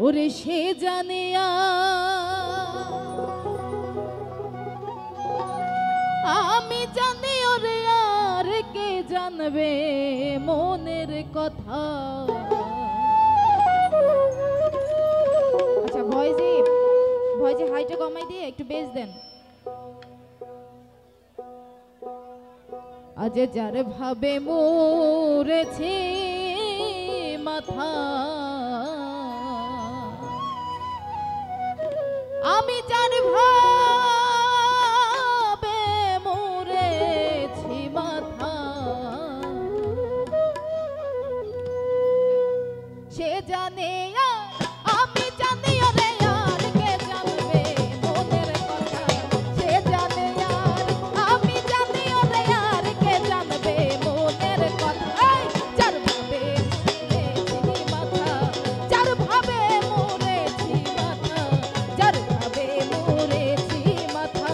ওরে সে জানে আমি জানি ওরে আর কে জানবে মনের কথা। আচ্ছা ভয়েসে হাইটা কমাই দিয়ে একটু বেস দেন। আজ যার ভাবে মরেছে মাথা আমি যার ভাবে মরেছি মাথা সে জানে আমি জানি ওরে আর কে জানবে মনের কথা। সে জানে আমি জানি ওরে আর কে জানবে মনের কথা। যার ভাবে মরেছি মাথা যার ভাবে মরেছি মাথা যার ভাবে মরেছি মাথা।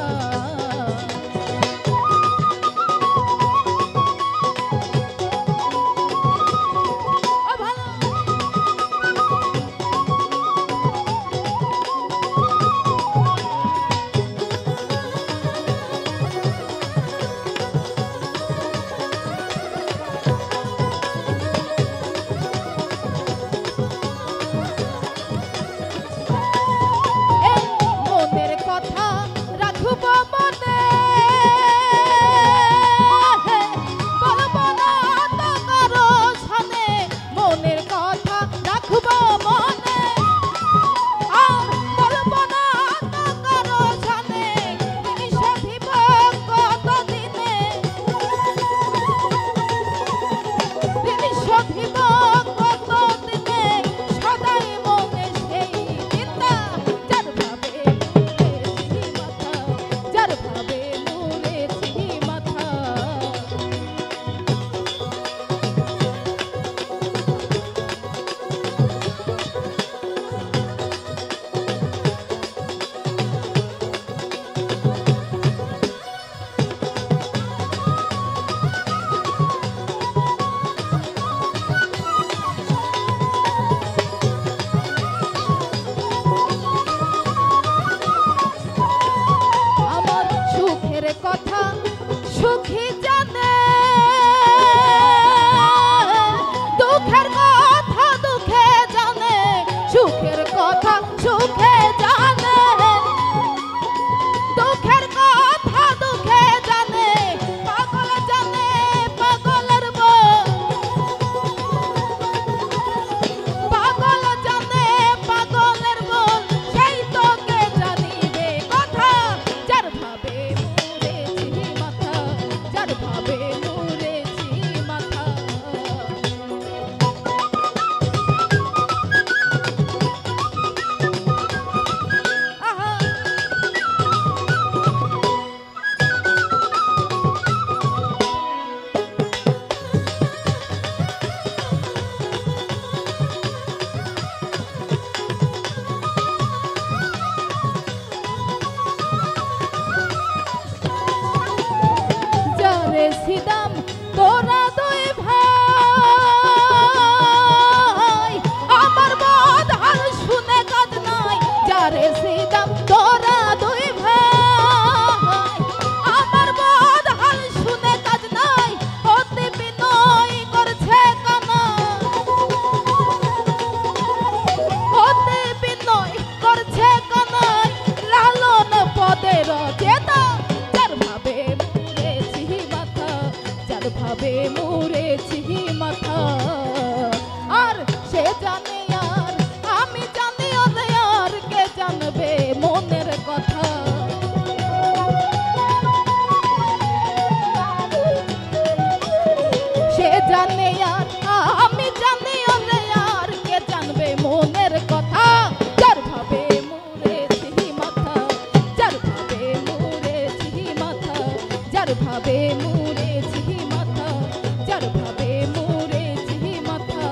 কথা সুখী জানে দুঃখের কথা দুঃখে জানে সুখের কথা সুখে জানে দুঃখের কথা দুঃখে জানে পাগল জানে পাগলের বল পাগল জানে পাগলের বল সেই তোকে জানিবে কথা। যার ভাবে ভাবে মরেছি মাথা সিদাম তোরা দুই ভাই আমার বাদ আর শুনে কাজ নাই। যারে সিদাম তোরা দুই ভাই আমার বাদ আর শুনে কাজ নাই। অতি বিনয় করছে কানা অতি বিনয় করছে কানাই লালন পদের চেতা। যার ভাবে ভাবে মরেছি মাথা আর সে জানে আর আমি জানি ওরে আর কে জানবে মনের কথা। সে জানে আর আমি জানি ওরে আর কে জানবে মনের কথা। যার ভাবে মরেছি মাথা যার ভাবে মরেছি মাথা যার ভাবে মরেছি মাথা যার ভাবে মরেছি মাথা।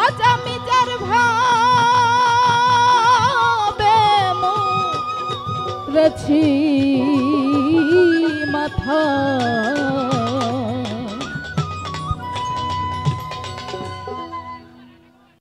আজ আমি যার ভাবে মরেছি মাথা।